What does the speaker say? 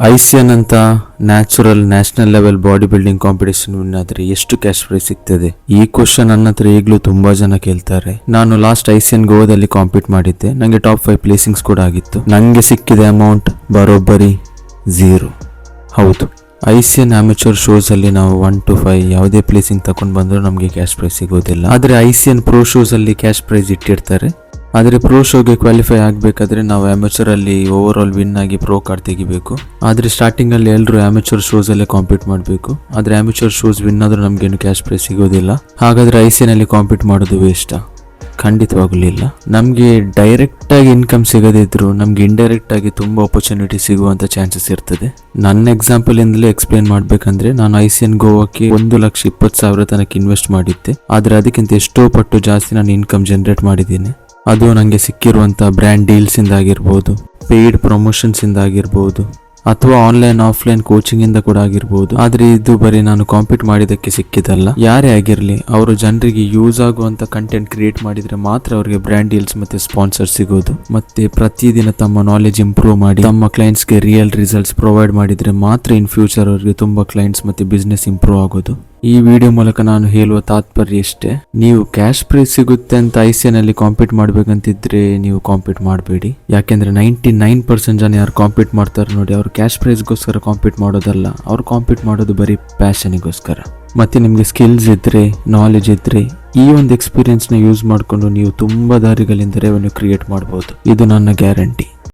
ಐಸಿಯನ್ ಅಂತ national level body building competition win ಆದ್ರೆ ಎಷ್ಟು ಕ್ಯಾಶ್ ಪ್ರೈಸ್ ಸಿಗ್ತದೆ? ಈ ಕ್ವಶನ್ ನನ್ನ ಹತ್ರ ಈಗಲೂ ತುಂಬಾ ಜನ ಕೇಳ್ತಾರೆ. ನಾನು ಲಾಸ್ಟ್ ಐಸಿಯನ್ ಗೋವಾದಲ್ಲಿ ಕಾಂಪೀಟ್ ಮಾಡಿದ್ದೆ. ನಂಗೆ ಟಾಪ್ 5 ಪ್ಲೇಸಿಂಗ್ಸ್ ಕೂಡ ಆಗಿತ್ತು. ನಂಗೆ ಸಿಕ್ಕಿದೆ ಅಮೌಂಟ್ ಬರೋಬ್ಬರಿ 0. ಹೌದು, ಐಸಿಯನ್ ಅಮೆಚೂರ್ ಶೋಸ್ ಅಲ್ಲಿ ನಾವು 1 to 5 ಯಾವುದೇ ಪ್ಲೇಸಿಂಗ್ ತಗೊಂಡ್ ಬಂದ್ರು ನಮಗೆ ಕ್ಯಾಶ್ ಪ್ರೈಸ್ ಸಿಗೋದಿಲ್ಲ. ಆದ್ರೆ ಐಸಿಯನ್ ಪ್ರೋ ಶೋಸ್ ಅಲ್ಲಿ ಕ್ಯಾಶ್ ಪ್ರೈಸ್ ಇಟ್ಟಿರ್ತಾರೆ. ಆದರೆ ಪ್ರೋ ಶೋಗೆ ಕ್ವಾಲಿಫೈ ಆಗಬೇಕಾದ್ರೆ ನಾವು ಅಮೆಚೂರ್ ಅಲ್ಲಿ ಓವರ್ ಆಲ್ ವಿನ್ ಆಗಿ ಪ್ರೋ ಕಾರ್ಡ್ ತೆಗಿಬೇಕು. ಆದರೆ ಸ್ಟಾರ್ಟಿಂಗ್ ಅಲ್ಲಿ ಎಲ್ಲರೂ ಅಮೆಚೂರ್ ಶೋಸ್ ಅಲ್ಲೇ ಕಾಂಪೀಟ್ ಮಾಡಬೇಕು. ಆದರೆ ಅಮೆಚೂರ್ ಶೋಸ್ ವಿನ್ ಆದ್ರೂ ನಮ್ಗೇನು ಕ್ಯಾಶ್ ಪ್ರೈಸ್ ಸಿಗೋದಿಲ್ಲ. ಹಾಗಾದ್ರೆ ಐಸಿಯನ್ ಅಲ್ಲಿ ಕಾಂಪೀಟ್ ಮಾಡೋದು ವೇಸ್ಟಾ? ಖಂಡಿತವಾಗಲಿಲ್ಲ. ನಮಗೆ ಡೈರೆಕ್ಟ್ ಆಗಿ ಇನ್ಕಮ್ ಸಿಗದಿದ್ರು ನಮ್ಗೆ ಇಂಡೈರೆಕ್ಟ್ ಆಗಿ ತುಂಬಾ ಆಪರ್ಚುನಿಟಿ ಸಿಗುವಂತ ಚಾನ್ಸಸ್ ಇರ್ತದೆ. ನನ್ನ ಎಕ್ಸಾಂಪಲ್ ಇಂದಲೇ ಎಕ್ಸ್ಪ್ಲೇನ್ ಮಾಡ್ಬೇಕಂದ್ರೆ ನಾನು ಐಸಿಯನ್ ಗೋವಾಕ್ಕೆ 1,20,000 ತನಕ ಇನ್ವೆಸ್ಟ್ ಮಾಡಿದ್ದೆ. ಆದ್ರೆ ಅದಕ್ಕಿಂತ ಎಷ್ಟೋ ಪಟ್ಟು ಜಾಸ್ತಿ ನಾನು ಇನ್ಕಮ್ ಜನರೇಟ್ ಮಾಡಿದ್ದೀನಿ. ಅದು ನನಗೆ ಸಿಕ್ಕಿರುವಂಥ ಬ್ರ್ಯಾಂಡ್ ಡೀಲ್ಸ್ ಇಂದ ಆಗಿರ್ಬೋದು, ಪೇಯ್ಡ್ ಪ್ರಮೋಷನ್ಸ್ ಇಂದ ಆಗಿರ್ಬೋದು, ಅಥವಾ ಆನ್ಲೈನ್ ಆಫ್ಲೈನ್ ಕೋಚಿಂಗ್ ಇಂದ ಕೂಡ ಆಗಿರ್ಬೋದು. ಆದ್ರೆ ಇದು ಬರೀ ನಾನು ಕಾಂಪೀಟ್ ಮಾಡಿದಕ್ಕೆ ಸಿಕ್ಕಿದಲ್ಲ. ಯಾರೇ ಆಗಿರ್ಲಿ, ಅವರು ಜನರಿಗೆ ಯೂಸ್ ಆಗುವಂತ ಕಂಟೆಂಟ್ ಕ್ರಿಯೇಟ್ ಮಾಡಿದ್ರೆ ಮಾತ್ರ ಅವರಿಗೆ ಬ್ರ್ಯಾಂಡ್ ಡೀಲ್ಸ್ ಮತ್ತೆ ಸ್ಪಾನ್ಸರ್ ಸಿಗೋದು. ಮತ್ತೆ ಪ್ರತಿದಿನ ತಮ್ಮ ನಾಲೆಜ್ ಇಂಪ್ರೂವ್ ಮಾಡಿ ತಮ್ಮ ಕ್ಲೈಂಟ್ಸ್ಗೆ ರಿಯಲ್ ರಿಸಲ್ಟ್ಸ್ ಪ್ರೊವೈಡ್ ಮಾಡಿದ್ರೆ ಮಾತ್ರ ಇನ್ ಫ್ಯೂಚರ್ ಅವರಿಗೆ ತುಂಬಾ ಕ್ಲೈಂಟ್ಸ್ ಮತ್ತೆ ಬಿಸ್ನೆಸ್ ಇಂಪ್ರೂವ್ ಆಗೋದು. ಈ ವಿಡಿಯೋ ಮೂಲಕ ನಾನು ಹೇಳುವ ತಾತ್ಪರ್ಯ ಇಷ್ಟೇ: ನೀವು ಕ್ಯಾಶ್ ಪ್ರೈಸ್ ಸಿಗುತ್ತೆ ಅಂತ ಐಸಿಯನ್ ಅಲ್ಲಿ ಕಾಂಪೀಟ್ ಮಾಡ್ಬೇಕಂತಿದ್ರೆ ನೀವು ಕಾಂಪೀಟ್ ಮಾಡಬೇಡಿ. ಯಾಕೆಂದ್ರೆ 99% ಜನ ಯಾರು ಕಾಂಪೀಟ್ ಮಾಡ್ತಾರೆ ನೋಡಿ, ಅವ್ರು ಕ್ಯಾಶ್ ಪ್ರೈಸ್ಗೋಸ್ಕರ ಕಾಂಪೀಟ್ ಮಾಡೋದಲ್ಲ, ಅವ್ರು ಕಾಂಪೀಟ್ ಮಾಡೋದು ಬರೀ ಪ್ಯಾಷನಿಗೋಸ್ಕರ. ಮತ್ತೆ ನಿಮ್ಗೆ ಸ್ಕಿಲ್ಸ್ ಇದ್ರೆ, ನಾಲೆಜ್ ಇದ್ರೆ, ಈ ಒಂದು ಎಕ್ಸ್ಪೀರಿಯನ್ಸ್ ನ ಯೂಸ್ ಮಾಡಿಕೊಂಡು ನೀವು ತುಂಬಾ ದಾರಿಗಳಿಂದ ರೆವೆನ್ಯೂ ಕ್ರಿಯೇಟ್ ಮಾಡಬಹುದು. ಇದು ನನ್ನ ಗ್ಯಾರಂಟಿ.